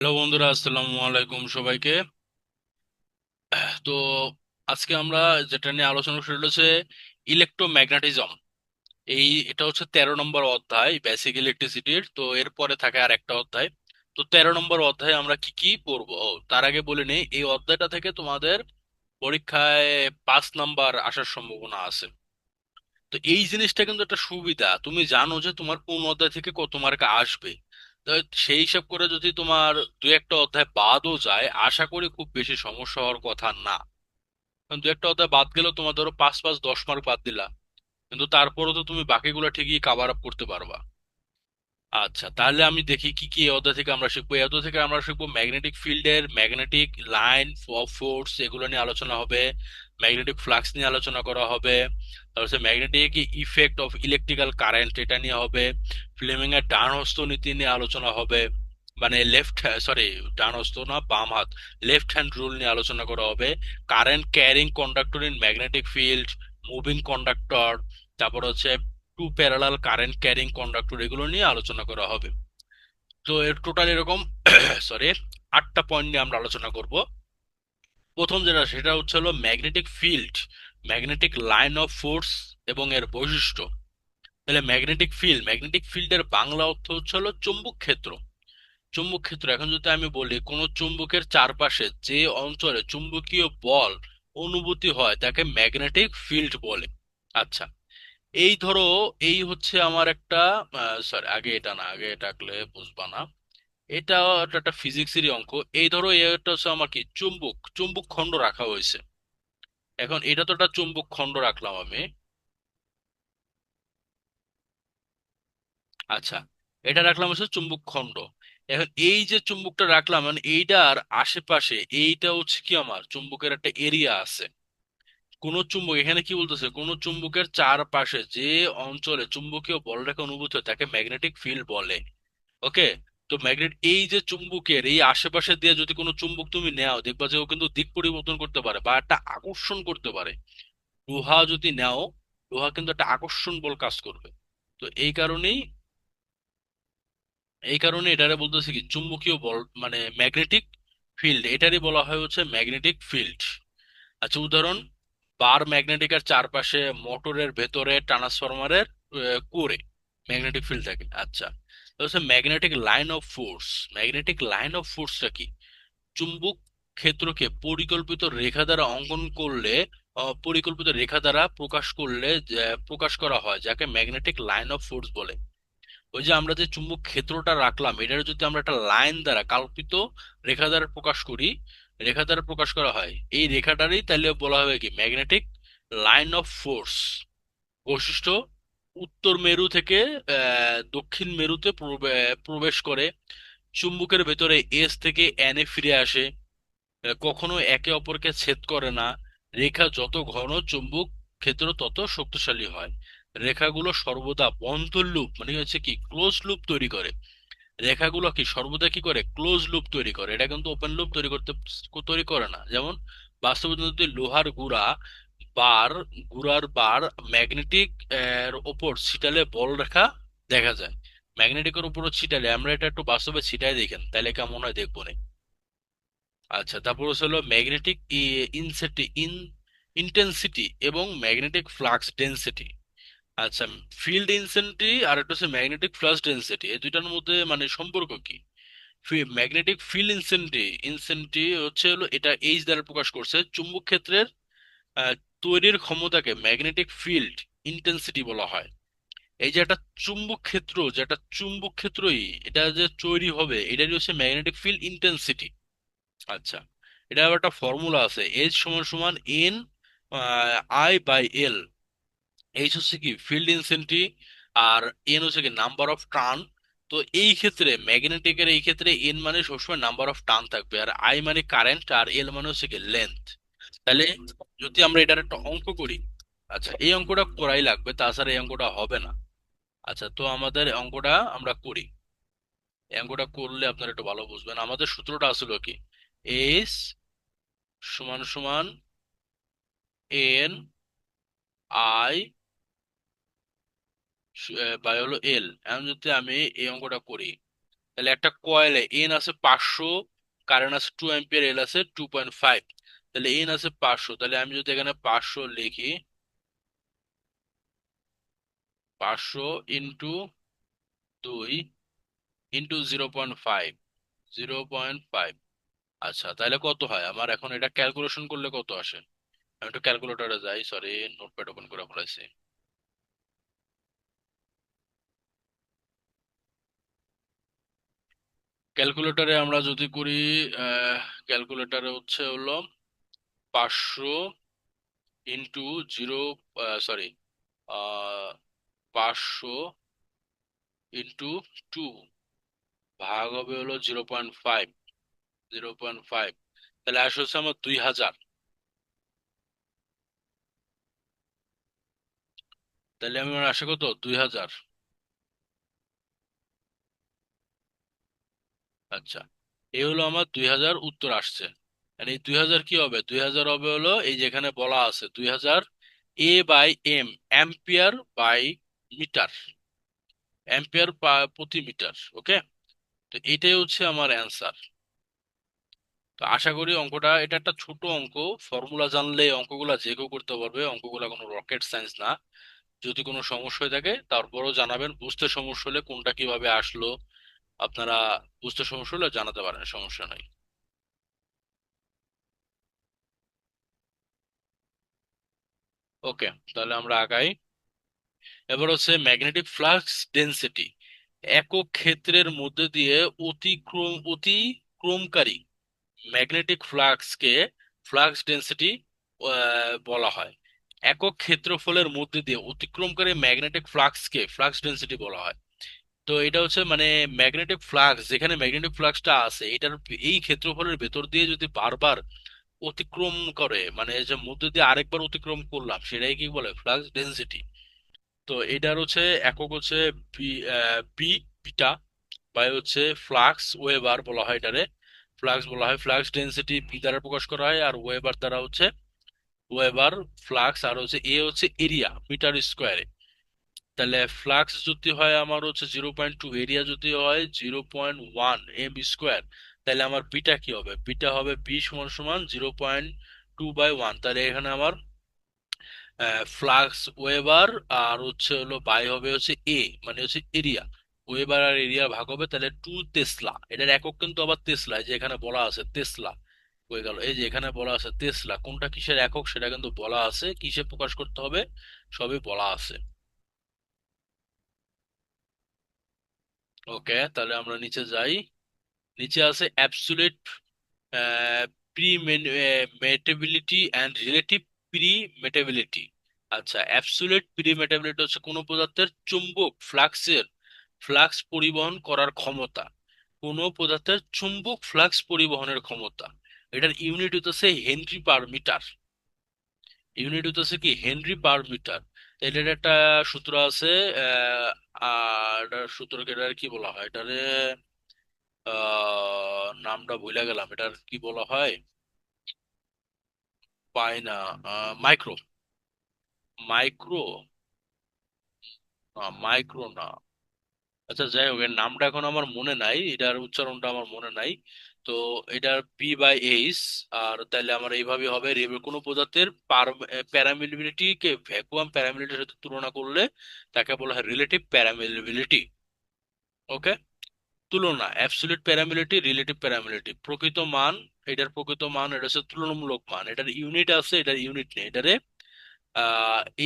Hello বন্ধুরা, আসসালামু আলাইকুম সবাইকে। তো আজকে আমরা যেটা নিয়ে আলোচনা শুরু হচ্ছে ইলেকট্রোম্যাগনেটিজম। এটা হচ্ছে 13 নম্বর অধ্যায় বেসিক ইলেকট্রিসিটির। তো এরপরে থাকে আর একটা অধ্যায়। তো 13 নম্বর অধ্যায়ে আমরা কি কি পড়বো, তার আগে বলে নেই এই অধ্যায়টা থেকে তোমাদের পরীক্ষায় 5 নাম্বার আসার সম্ভাবনা আছে। তো এই জিনিসটা কিন্তু একটা সুবিধা, তুমি জানো যে তোমার কোন অধ্যায় থেকে কত মার্ক আসবে। তো সেই হিসাব করে যদি তোমার দু একটা অধ্যায় বাদও যায়, আশা করি খুব বেশি সমস্যা হওয়ার কথা না। কারণ দু একটা অধ্যায় বাদ গেলেও তোমার ধরো 5 5 10 মার্ক বাদ দিলা, কিন্তু তারপরেও তো তুমি বাকিগুলো ঠিকই কাভার আপ করতে পারবা। আচ্ছা, তাহলে আমি দেখি কি কি এই অধ্যায় থেকে আমরা শিখবো। এই অধ্যায় থেকে আমরা শিখবো ম্যাগনেটিক ফিল্ডের ম্যাগনেটিক লাইন অফ ফোর্স, এগুলো নিয়ে আলোচনা হবে। ম্যাগনেটিক ফ্লাক্স নিয়ে আলোচনা করা হবে। তারপর হচ্ছে magnetic effect of electrical current, এটা নিয়ে হবে। ফ্লেমিং এর ডান হস্ত নীতি নিয়ে আলোচনা হবে। মানে লেফট, সরি, ডান হস্ত না, বাম হাত, লেফট হ্যান্ড রুল নিয়ে আলোচনা করা হবে। Current carrying conductor in magnetic field, moving conductor, তারপর হচ্ছে two parallel current carrying conductor, এগুলো নিয়ে আলোচনা করা হবে। তো এর টোটাল এরকম সরি 8টা পয়েন্ট নিয়ে আমরা আলোচনা করব। প্রথম যেটা সেটা হচ্ছে হলো magnetic field, magnetic line of force এবং এর বৈশিষ্ট্য। তাহলে ম্যাগনেটিক ফিল্ডের বাংলা অর্থ হচ্ছে হলো চুম্বক ক্ষেত্র। চুম্বক ক্ষেত্র, এখন যদি আমি বলি কোন চুম্বকের চারপাশে যে অঞ্চলে চুম্বকীয় বল অনুভূতি হয় তাকে ম্যাগনেটিক ফিল্ড বলে। আচ্ছা, এই ধরো, এই হচ্ছে আমার একটা, সরি আগে এটা না, আগে এটা আঁকলে বুঝবা না। এটা একটা ফিজিক্সেরই অঙ্ক। এই ধরো এটা হচ্ছে আমার কি চুম্বক, চুম্বক খণ্ড রাখা হয়েছে। এখন এটা তো একটা চুম্বক খণ্ড রাখলাম আমি। আচ্ছা, এটা রাখলাম হচ্ছে চুম্বক খণ্ড। এখন এই যে চুম্বকটা রাখলাম, মানে এইটার আশেপাশে এইটা হচ্ছে কি আমার চুম্বকের একটা এরিয়া আছে। কোন চুম্বক, এখানে কি বলতেছে, কোন চুম্বকের চারপাশে যে অঞ্চলে চুম্বকীয় বলরেখা অনুভূত হয় তাকে ম্যাগনেটিক ফিল্ড বলে। ওকে। তো ম্যাগনেট, এই যে চুম্বকের এই আশেপাশে দিয়ে যদি কোনো চুম্বক তুমি নেও, দেখবা যে ও কিন্তু দিক পরিবর্তন করতে পারে বা একটা আকর্ষণ করতে পারে। লোহা যদি নেও, লোহা কিন্তু একটা আকর্ষণ বল কাজ করবে। তো এই কারণে এটারে বলতেছে কি চুম্বকীয় বল, মানে ম্যাগনেটিক ফিল্ড, এটারই বলা হয় হচ্ছে ম্যাগনেটিক ফিল্ড। আচ্ছা, উদাহরণ, বার ম্যাগনেটিকের চারপাশে মোটরের ভেতরে ট্রান্সফরমারের কোরে ম্যাগনেটিক ফিল্ড থাকে। আচ্ছা, তো হচ্ছে magnetic line of force. Magnetic line of ফোর্সটা কি? চুম্বক ক্ষেত্রকে পরিকল্পিত রেখা দ্বারা অঙ্কন করলে, পরিকল্পিত রেখা দ্বারা প্রকাশ করলে প্রকাশ করা হয়, যাকে ম্যাগনেটিক লাইন অফ ফোর্স বলে। ওই যে আমরা যে চুম্বক ক্ষেত্রটা রাখলাম, এটার যদি আমরা একটা লাইন দ্বারা কল্পিত রেখা দ্বারা প্রকাশ করি, রেখা দ্বারা প্রকাশ করা হয়, এই রেখাটারই তাহলে বলা হবে কি ম্যাগনেটিক লাইন অফ ফোর্স। বৈশিষ্ট্য, উত্তর মেরু থেকে দক্ষিণ মেরুতে প্রবেশ করে, চুম্বকের ভেতরে এস থেকে এন এ ফিরে আসে, কখনো একে অপরকে ছেদ করে না, রেখা যত ঘন চুম্বক ক্ষেত্র তত শক্তিশালী হয়, রেখাগুলো সর্বদা বন্ধ লুপ, মানে হচ্ছে কি ক্লোজ লুপ তৈরি করে। রেখাগুলো কি সর্বদা কি করে, ক্লোজ লুপ তৈরি করে। এটা কিন্তু ওপেন লুপ তৈরি করে না। যেমন বাস্তবে যদি লোহার গুড়ার বার ম্যাগনেটিক এর ওপর ছিটালে বল রেখা দেখা যায়। ম্যাগনেটিকের উপরও ছিটালে, আমরা এটা একটু বাস্তবে ছিটাই দেখেন তাহলে কেমন হয় দেখবো না। আচ্ছা, তারপর হচ্ছে হলো ম্যাগনেটিক ইন্টেন্সিটি এবং ম্যাগনেটিক ফ্লাক্স ডেন্সিটি। আচ্ছা, ফিল্ড ইনসেন্টি আর একটা হচ্ছে ম্যাগনেটিক ফ্লাক্স ডেন্সিটি, এই দুইটার মধ্যে মানে সম্পর্ক কি? ম্যাগনেটিক ফিল্ড ইনসেন্টি হচ্ছে হলো এটা এইচ দ্বারা প্রকাশ করছে। চুম্বক ক্ষেত্রের আহ, তৈরির ক্ষমতাকে ম্যাগনেটিক ফিল্ড ইন্টেন্সিটি বলা হয়। এই যে একটা চুম্বক ক্ষেত্র, যেটা চুম্বক ক্ষেত্রই এটা যে তৈরি হবে, এটারই হচ্ছে ম্যাগনেটিক ফিল্ড ইন্টেন্সিটি। আচ্ছা, এটা আবার একটা ফর্মুলা আছে, এইচ সমান সমান N I by L. H হচ্ছে কি ফিল্ড ইনসেন্টি, আর এন হচ্ছে কি নাম্বার অফ টার্ন। তো এই ক্ষেত্রে ম্যাগনেটিকের এই ক্ষেত্রে এন মানে সবসময় নাম্বার অফ টার্ন থাকবে, আর আই মানে কারেন্ট, আর এল মানে হচ্ছে কি লেন্থ। তাহলে যদি আমরা এটার একটা অঙ্ক করি, আচ্ছা এই অঙ্কটা করাই লাগবে, তাছাড়া এই অঙ্কটা হবে না। আচ্ছা, তো আমাদের অঙ্কটা আমরা করি। এই অঙ্কটা করলে আপনারা একটু ভালো বুঝবেন। আমাদের সূত্রটা আসলে কি, এস সমান সমান এন আই বাই হলো এল। এখন যদি আমি এই অঙ্কটা করি, তাহলে একটা কয়েলে এন আছে 500, কারেন্ট আছে 2 অ্যাম্পিয়ার, এল আছে 2.5। তাহলে এন আছে 500, তাহলে আমি যদি এখানে 500 লিখি, 500 ইন্টু 2 ইন্টু 0.5, 0.5। আচ্ছা, তাহলে কত হয় আমার এখন এটা ক্যালকুলেশন করলে কত আসে? আমি একটু ক্যালকুলেটরে যাই, সরি, নোটপ্যাড ওপেন করে ফেলাইছি। ক্যালকুলেটরে আমরা যদি করি, ক্যালকুলেটরে হচ্ছে হলো 500 ইন্টু 0, সরি, 500 ইন্টু 2 ভাগ হবে হলো 0.5, 0.5। তাহলে আসে হচ্ছে আমার 2000। তাহলে আমার আসে কত? 2000। আচ্ছা, এই হলো আমার 2000 উত্তর আসছে। আর এই 2000 কি হবে? 2000 হবে হলো এই যেখানে বলা আছে 2000 A by M, ampere by metre, ampere প্রতি মিটার। ওকে, তো এটাই হচ্ছে আমার অ্যান্সার। তো আশা করি অঙ্কটা, এটা একটা ছোট অঙ্ক, ফর্মুলা জানলে অঙ্কগুলা যে কেউ করতে পারবে, অঙ্কগুলা কোনো রকেট সায়েন্স না। যদি কোনো সমস্যা হয়ে থাকে তারপরও জানাবেন, বুঝতে সমস্যা হলে কোনটা কিভাবে আসলো আপনারা বুঝতে সমস্যা হলে জানাতে পারেন, সমস্যা নাই। ওকে, তাহলে আমরা আগাই। এবার হচ্ছে ম্যাগনেটিক ফ্লাক্স ডেনসিটি, একক ক্ষেত্রের মধ্যে দিয়ে অতিক্রমকারী ম্যাগনেটিক ফ্লাক্সকে ফ্লাক্স ডেনসিটি বলা হয়। একক ক্ষেত্রফলের মধ্যে দিয়ে অতিক্রমকারী ম্যাগনেটিক ফ্লাক্সকে ফ্লাক্স ডেনসিটি বলা হয়। তো এটা হচ্ছে মানে ম্যাগনেটিক ফ্লাক্স, যেখানে ম্যাগনেটিক ফ্লাক্সটা আছে এটার এই ক্ষেত্রফলের ভেতর দিয়ে যদি বারবার অতিক্রম করে, মানে যে মধ্যে দিয়ে আরেকবার অতিক্রম করলাম, সেটাই কি বলে ফ্লাক্স ডেনসিটি। তো এটার হচ্ছে একক হচ্ছে বি, বি বিটা, বা হচ্ছে ফ্লাক্স ওয়েবার বলা হয় এটারে। ফ্লাক্স বলা হয়, ফ্লাক্স ডেনসিটি বি দ্বারা প্রকাশ করা হয়, আর ওয়েবার দ্বারা হচ্ছে ওয়েবার ফ্লাক্স, আর হচ্ছে এ হচ্ছে এরিয়া মিটার স্কোয়ারে। তাহলে ফ্লাক্স যদি হয় আমার হচ্ছে 0.2, এরিয়া যদি হয় 0.1 এম স্কোয়ার, তাহলে আমার বিটা কি হবে? বিটা হবে বি সমান সমান 0.2/1। তাহলে এখানে আমার ফ্লাক্স ওয়েবার আর হচ্ছে হলো বাই হবে হচ্ছে এ, মানে হচ্ছে এরিয়া। ওয়েবার আর এরিয়া ভাগ হবে, তাহলে 2 টেসলা। এটার একক কিন্তু আবার টেসলা, এই যে এখানে বলা আছে টেসলা হয়ে গেল। এই যে এখানে বলা আছে টেসলা, কোনটা কিসের একক সেটা কিন্তু বলা আছে, কিসে প্রকাশ করতে হবে সবই বলা আছে। ওকে, তাহলে আমরা নিচে যাই। নিচে আছে absolute permeability and relative permeability. আচ্ছা, অ্যাবসুলেট প্রি মেটেবিলিটি হচ্ছে কোনো পদার্থের চুম্বক ফ্লাক্সের ফ্লাক্স পরিবহন করার ক্ষমতা, কোনো পদার্থের চুম্বক ফ্লাক্স পরিবহনের ক্ষমতা। এটার ইউনিট হচ্ছে হেনরি পার মিটার। ইউনিট হচ্ছে কি হেনরি পার মিটার। এটার একটা সূত্র আছে, আর সূত্রকে এটার কি বলা হয় এটারে, নামটা ভুলে গেলাম, এটার কি বলা হয়, পাই না। মাইক্রো, মাইক্রো, মাইক্রো না। আচ্ছা, যাই হোক, এর নামটা এখন আমার মনে নাই, এটার উচ্চারণটা আমার মনে নাই। তো এটার পি বাই এইচ। আর তাহলে আমার এইভাবে হবে, কোনো পদার্থের প্যারামিলিবিলিটি কে ভ্যাকুয়াম প্যারামিলিটির সাথে তুলনা করলে তাকে বলা হয় রিলেটিভ প্যারামিলিবিলিটি। ওকে, তুলনা অ্যাবসলিউট প্যারামিলিটি, রিলেটিভ প্যারামিলিটি, প্রকৃত মান। এটার প্রকৃত মান, এটা হচ্ছে তুলনামূলক মান। এটার ইউনিট আছে, এটার ইউনিট নেই। এটারে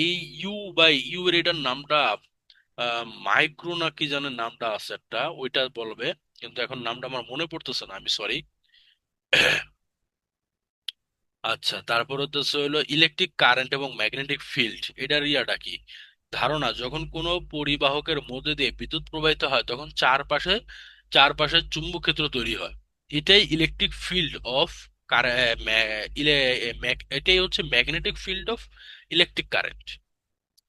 এই ইউ বাই ইউ এর এটার নামটা মাইক্রো না কি জানে নামটা আছে একটা, ওইটা বলবে, কিন্তু এখন নামটা আমার মনে পড়তেছে না, আমি সরি। আচ্ছা, তারপর হচ্ছে হলো ইলেকট্রিক কারেন্ট এবং ম্যাগনেটিক ফিল্ড, এটার ইয়াটা কি ধারণা? যখন কোনো পরিবাহকের মধ্যে দিয়ে বিদ্যুৎ প্রবাহিত হয় তখন চারপাশে চারপাশে চুম্বক ক্ষেত্র তৈরি হয়। এটাই ইলেকট্রিক ফিল্ড অফ, এটাই হচ্ছে magnetic field of electric current.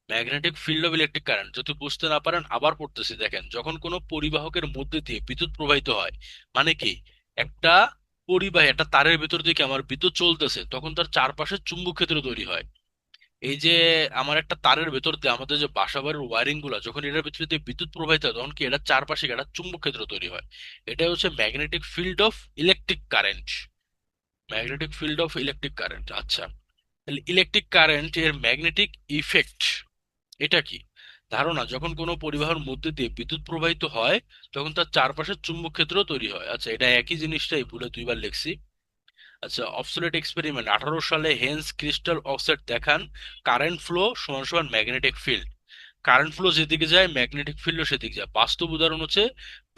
Magnetic field of electric current যদি বুঝতে না পারেন আবার পড়তেছি, দেখেন, যখন কোনো পরিবাহকের মধ্যে দিয়ে বিদ্যুৎ প্রবাহিত হয়, মানে কি, একটা পরিবাহী একটা তারের ভিতর দিয়ে কি আমার বিদ্যুৎ চলতেছে, তখন তার চারপাশে চুম্বক ক্ষেত্র তৈরি হয়। এই যে আমার একটা তারের ভেতর দিয়ে আমাদের যে বাসাবাড়ির ওয়ারিং গুলা, যখন এটার ভিতরে দিয়ে বিদ্যুৎ প্রবাহিত হয় তখন কি এটার চারপাশে একটা চুম্বক ক্ষেত্র তৈরি হয়। এটাই হচ্ছে magnetic field of electric current. Magnetic field of electric current. আচ্ছা, তাহলে ইলেকট্রিক কারেন্ট এর ম্যাগনেটিক ইফেক্ট এটা কি? ধারণা, যখন কোনো পরিবাহের মধ্যে দিয়ে বিদ্যুৎ প্রবাহিত হয় তখন তার চারপাশে চুম্বক ক্ষেত্র তৈরি হয়। আচ্ছা, এটা একই জিনিসটাই ভুলে দুইবার লিখছি। আচ্ছা, অবসোলেট এক্সপেরিমেন্ট 18 সালে হেন্স ক্রিস্টাল অক্সাইড দেখান কারেন্ট ফ্লো সমান সমান ম্যাগনেটিক ফিল্ড। কারেন্ট ফ্লো যেদিকে যায় ম্যাগনেটিক ফিল্ডও সেদিকে যায়। বাস্তব উদাহরণ হচ্ছে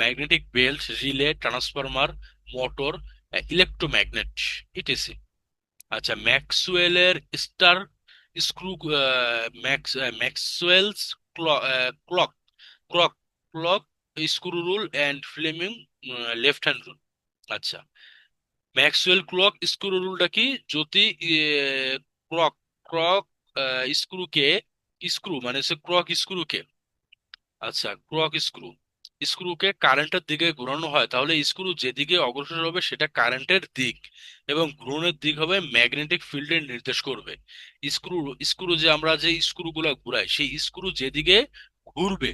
magnetic belt, relay, transformer, motor, electromagnet, etc. আচ্ছা, ম্যাক্সওয়েলের star screw, Maxwell's clock clock clock screw rule and Fleming left hand rule. আচ্ছা, ম্যাক্সওয়েল ক্লক স্ক্রু রুলটা কি? যদি ক্লক ক্লক স্ক্রুকে, স্ক্রু মানে হচ্ছে ক্লক স্ক্রুকে, আচ্ছা ক্লক স্ক্রুকে কারেন্টের দিকে ঘোরানো হয় তাহলে স্ক্রু যেদিকে অগ্রসর হবে সেটা কারেন্টের দিক, এবং ঘূর্ণনের দিক হবে ম্যাগনেটিক ফিল্ডের নির্দেশ করবে। স্ক্রু স্ক্রু যে আমরা যে স্ক্রুগুলা ঘুরাই সেই স্ক্রু যেদিকে ঘুরবে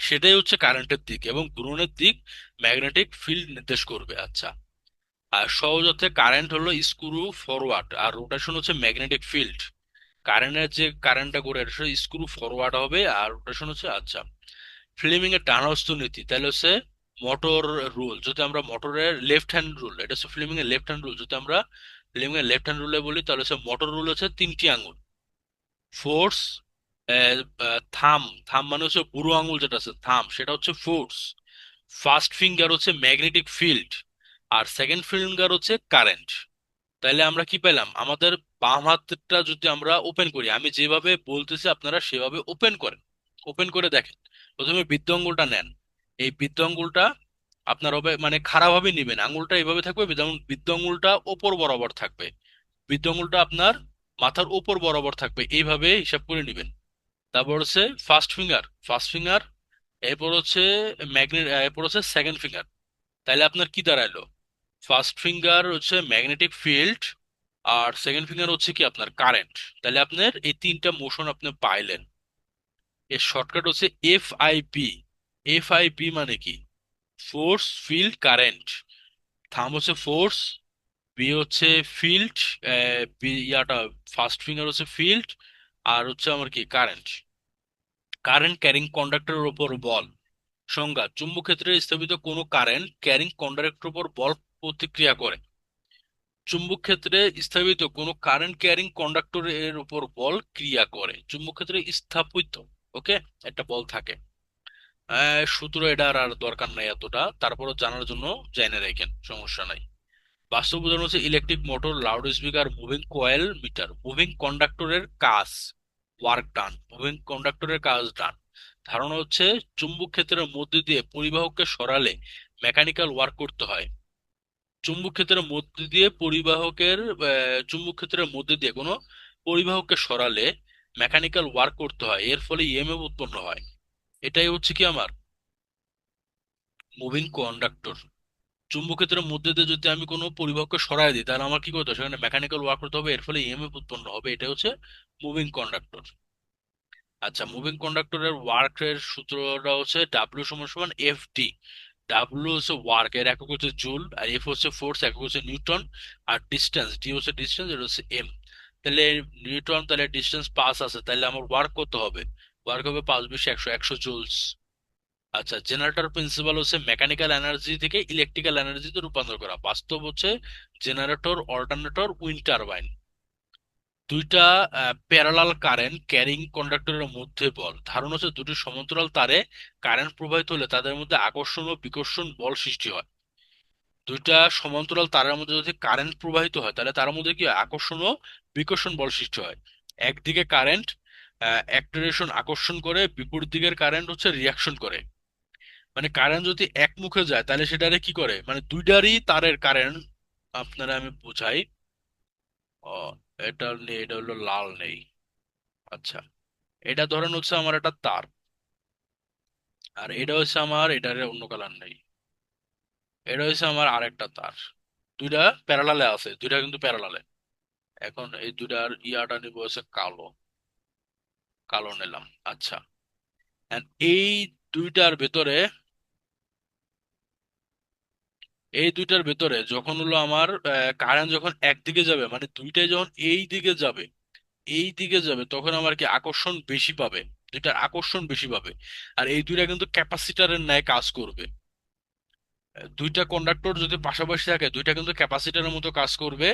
সেটাই হচ্ছে কারেন্টের দিক, এবং ঘূর্ণনের দিক ম্যাগনেটিক ফিল্ড নির্দেশ করবে। আচ্ছা, আর সহজ অর্থে কারেন্ট হলো স্ক্রু ফরওয়ার্ড, আর রোটেশন হচ্ছে ম্যাগনেটিক ফিল্ড। কারেন্টের যে কারেন্টটা ঘুরে এটা স্ক্রু ফরওয়ার্ড হবে, আর রোটেশন হচ্ছে। আচ্ছা, ফ্লেমিং এর ডান হস্ত নীতি তাহলে হচ্ছে মোটর রুল। যদি আমরা মোটরের লেফট হ্যান্ড রুল, এটা হচ্ছে ফ্লেমিং এর লেফট হ্যান্ড রুল। যদি আমরা ফ্লেমিং এর লেফট হ্যান্ড রুলে বলি তাহলে হচ্ছে মোটর রুল হচ্ছে 3টি আঙ্গুল। ফোর্স, থাম, থাম মানে হচ্ছে বুড়ো আঙুল যেটা আছে থাম, সেটা হচ্ছে ফোর্স। ফার্স্ট ফিঙ্গার হচ্ছে ম্যাগনেটিক ফিল্ড, আর সেকেন্ড ফিঙ্গার হচ্ছে কারেন্ট। তাহলে আমরা কি পেলাম? আমাদের বাম হাতটা যদি আমরা ওপেন করি, আমি যেভাবে বলতেছি আপনারা সেভাবে ওপেন করেন, ওপেন করে দেখেন। প্রথমে বৃদ্ধ আঙ্গুলটা নেন। এই বৃদ্ধ আঙ্গুলটা আপনার হবে মানে খারাপ ভাবে নিবেন, আঙ্গুলটা এইভাবে থাকবে, যেমন বৃদ্ধ আঙ্গুলটা ওপর বরাবর থাকবে। বৃদ্ধ আঙ্গুলটা আপনার মাথার উপর বরাবর থাকবে, এইভাবে হিসাব করে নিবেন। তারপর হচ্ছে ফার্স্ট ফিঙ্গার, এরপর হচ্ছে ম্যাগনেট, এরপর হচ্ছে সেকেন্ড ফিঙ্গার। তাহলে আপনার কি দাঁড়ালো? ফার্স্ট ফিঙ্গার হচ্ছে ম্যাগনেটিক ফিল্ড, আর সেকেন্ড ফিঙ্গার হচ্ছে কি আপনার কারেন্ট। তাহলে আপনার এই তিনটা মোশন আপনি পাইলেন। এর শর্টকাট হচ্ছে FIB। FIB মানে কি? Force, field, current. থাম হচ্ছে ফোর্স, বি হচ্ছে ফিল্ড, বি ইয়াটা ফার্স্ট ফিঙ্গার হচ্ছে ফিল্ড, আর হচ্ছে আমার কি কারেন্ট। কারেন্ট ক্যারিং কন্ডাক্টরের উপর বল। সংজ্ঞা, চুম্বক ক্ষেত্রে স্থাপিত কোনো কারেন্ট ক্যারিং কন্ডাক্টরের উপর বল প্রতিক্রিয়া করে। চুম্বক ক্ষেত্রে স্থাপিত কোনো কারেন্ট ক্যারিং কন্ডাক্টরের উপর বল ক্রিয়া করে। চুম্বক ক্ষেত্রে স্থাপিত, ওকে, একটা বল থাকে। সূত্র এটা আর দরকার নাই এতটা, তারপরও জানার জন্য জেনে রাখেন, সমস্যা নাই। বাস্তব উদাহরণ হচ্ছে electric motor, loudspeaker, moving coil, meter. Moving কন্ডাক্টরের কাজ, ওয়ার্ক ডান, মুভিং কন্ডাক্টরের কাজ ডান। ধারণা হচ্ছে চুম্বক ক্ষেত্রের মধ্যে দিয়ে পরিবাহককে সরালে মেকানিক্যাল ওয়ার্ক করতে হয়। চুম্বক ক্ষেত্রের মধ্যে দিয়ে পরিবাহকের চুম্বক ক্ষেত্রের মধ্যে দিয়ে কোনো পরিবাহককে সরালে মেকানিক্যাল ওয়ার্ক করতে হয়, এর ফলে ইএমএফ উৎপন্ন হয়। এটাই হচ্ছে কি আমার মুভিং কন্ডাক্টর। চুম্বক ক্ষেত্রের মধ্যে দিয়ে যদি আমি কোনো পরিবাহককে সরায় দিই তাহলে আমার কি করতে হবে? সেখানে মেকানিক্যাল ওয়ার্ক করতে হবে, এর ফলে ইএমএফ উৎপন্ন হবে। এটা হচ্ছে মুভিং কন্ডাক্টর। আচ্ছা, মুভিং কন্ডাক্টরের ওয়ার্কের সূত্রটা হচ্ছে ডাব্লিউ সমান সমান FD। ডাব্লিউ হচ্ছে ওয়ার্ক, এর একক হচ্ছে জুল, আর এফ হচ্ছে ফোর্স, একক হচ্ছে নিউটন, আর ডিস্টেন্স ডি হচ্ছে ডিস্টেন্স, এটা হচ্ছে এম। তাহলে নিউটন, তাহলে ডিস্টেন্স 5 আছে, তাহলে আমার ওয়ার্ক কত হবে? ওয়ার্ক হবে 5 × 10 = 100, 100 জুলস। আচ্ছা, জেনারেটর প্রিন্সিপাল হচ্ছে মেকানিক্যাল এনার্জি থেকে ইলেকট্রিক্যাল এনার্জিতে রূপান্তর করা। বাস্তব হচ্ছে জেনারেটর, অল্টারনেটর, উইন্ড টারবাইন। দুইটা প্যারালাল কারেন্ট ক্যারিং কন্ডাক্টরের মধ্যে বল। ধারণা হচ্ছে দুটি সমান্তরাল তারে কারেন্ট প্রবাহিত হলে তাদের মধ্যে আকর্ষণ ও বিকর্ষণ বল সৃষ্টি হয়। দুইটা সমান্তরাল তারের মধ্যে যদি কারেন্ট প্রবাহিত হয় তাহলে তার মধ্যে কি হয়? আকর্ষণ ও বিকর্ষণ বল সৃষ্টি হয়। একদিকে কারেন্ট এক ডিরেকশন আকর্ষণ করে, বিপরীত দিকের কারেন্ট হচ্ছে রিয়াকশন করে। মানে কারেন্ট যদি এক মুখে যায় তাহলে সেটারে কি করে, মানে দুইটারই তারের কারেন্ট। আপনারা আমি বুঝাই। ও, এটা নেই, এটা হলো লাল নেই। আচ্ছা, এটা ধরেন হচ্ছে আমার একটা তার, আর এটা হচ্ছে আমার এটার অন্য কালার নেই। এটা হচ্ছে আমার আরেকটা তার। দুইটা প্যারালালে আছে, দুইটা কিন্তু প্যারালালে। এখন এই দুইটার ইয়াটা নিব হচ্ছে কালো। কালো নিলাম। আচ্ছা। And এই দুইটার ভেতরে এই দুইটার ভেতরে যখন হলো আমার কারেন্ট যখন একদিকে যাবে, মানে দুইটাই যখন এই দিকে যাবে তখন আমার কি আকর্ষণ বেশি পাবে। দুইটার আকর্ষণ বেশি পাবে। আর এই দুইটা কিন্তু ক্যাপাসিটরের ন্যায় কাজ করবে। দুইটা কন্ডাক্টর যদি পাশাপাশি থাকে দুইটা কিন্তু ক্যাপাসিটরের মতো কাজ করবে।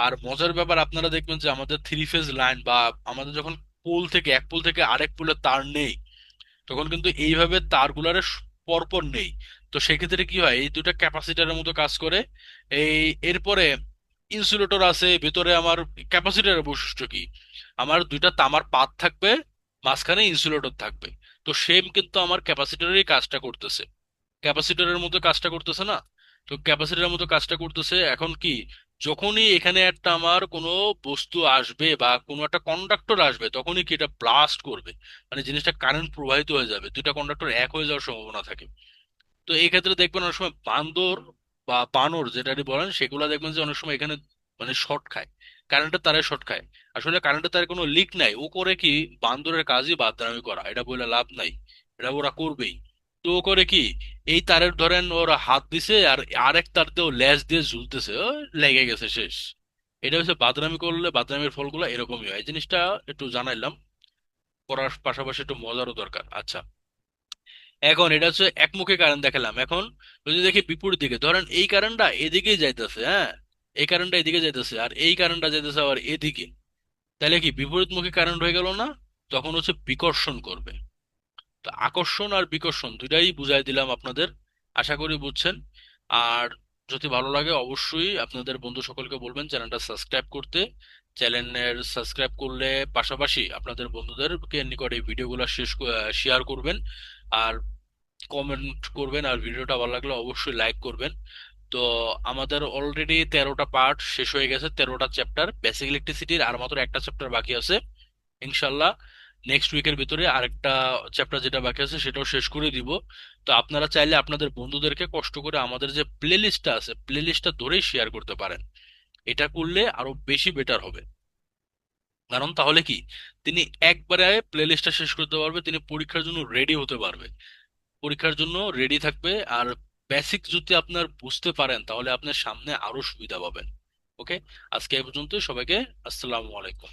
আর মজার ব্যাপার আপনারা দেখবেন যে আমাদের থ্রি ফেজ লাইন বা আমাদের যখন পোল থেকে এক পোল থেকে আরেক পোলে তার নেই, তখন কিন্তু এইভাবে তারগুলারে পরপর নেই। তো সেক্ষেত্রে কি হয়, এই দুটা ক্যাপাসিটরের মতো কাজ করে। এই এরপরে ইনসুলেটর আছে ভেতরে আমার। ক্যাপাসিটরের বৈশিষ্ট্য কি, আমার দুইটা তামার পাত থাকবে, মাঝখানে ইনসুলেটর থাকবে। তো সেম কিন্তু আমার ক্যাপাসিটরেরই কাজটা করতেছে। ক্যাপাসিটরের মতো কাজটা করতেছে না? তো ক্যাপাসিটরের মতো কাজটা করতেছে। এখন কি, যখনই এখানে একটা আমার কোনো বস্তু আসবে বা কোনো একটা কন্ডাক্টর আসবে তখনই কি এটা ব্লাস্ট করবে, মানে জিনিসটা কারেন্ট প্রবাহিত হয়ে যাবে, দুইটা কন্ডাক্টর এক হয়ে যাওয়ার সম্ভাবনা থাকে। তো এই ক্ষেত্রে দেখবেন অনেক সময় বান্দর বা বানর যেটাকে বলেন সেগুলা দেখবেন যে অনেক সময় এখানে মানে শর্ট খায়, কারেন্টের তারে শর্ট খায়। আসলে কারেন্টের তারে কোনো লিক নাই, ও করে কি, বান্দরের কাজই বাদরামি করা, এটা বলে লাভ নাই, এটা ওরা করবেই। তো ও করে কি, এই তারের ধরেন ওরা হাত দিছে আর আরেক তার দিয়ে ও ল্যাজ দিয়ে ঝুলতেছে, ও লেগে গেছে শেষ। এটা হচ্ছে বাদরামি করলে বাদরামির ফলগুলো এরকমই হয়। এই জিনিসটা একটু জানাইলাম, পড়ার পাশাপাশি একটু মজারও দরকার। আচ্ছা, এখন এটা হচ্ছে একমুখী কারেন্ট দেখালাম। এখন যদি দেখি বিপরীত দিকে, ধরেন এই কারেন্টটা এদিকেই যাইতেছে, হ্যাঁ, এই কারেন্টটা এদিকে যাইতেছে আর এই কারেন্টটা যাইতেছে আবার এদিকে, তাহলে কি বিপরীতমুখী কারেন্ট হয়ে গেল না? তখন হচ্ছে বিকর্ষণ করবে। তো আকর্ষণ আর বিকর্ষণ দুইটাই বুঝাই দিলাম আপনাদের, আশা করি বুঝছেন। আর যদি ভালো লাগে অবশ্যই আপনাদের বন্ধু সকলকে বলবেন চ্যানেলটা সাবস্ক্রাইব করতে। চ্যানেলের সাবস্ক্রাইব করলে পাশাপাশি আপনাদের বন্ধুদেরকে নিকট এই ভিডিওগুলো শেয়ার করবেন। আর কমেন্ট করবেন, আর ভিডিওটা ভালো লাগলে অবশ্যই লাইক করবেন। তো আমাদের অলরেডি 13টা পার্ট শেষ হয়ে গেছে, 13টা চ্যাপ্টার বেসিক ইলেকট্রিসিটির, আর মাত্র একটা চ্যাপ্টার বাকি আছে। ইনশাল্লাহ নেক্সট উইকের ভিতরে আরেকটা চ্যাপ্টার যেটা বাকি আছে সেটাও শেষ করে দিব। তো আপনারা চাইলে আপনাদের বন্ধুদেরকে কষ্ট করে আমাদের যে প্লে লিস্টটা আছে প্লে লিস্টটা ধরেই শেয়ার করতে পারেন। এটা করলে আরো বেশি বেটার হবে। কারণ তাহলে কি, তিনি একবারে প্লে লিস্টটা শেষ করতে পারবে, তিনি পরীক্ষার জন্য রেডি হতে পারবে, পরীক্ষার জন্য রেডি থাকবে। আর বেসিক যদি আপনার বুঝতে পারেন তাহলে আপনার সামনে আরো সুবিধা পাবেন। ওকে, আজকে এই পর্যন্ত, সবাইকে আসসালামু আলাইকুম।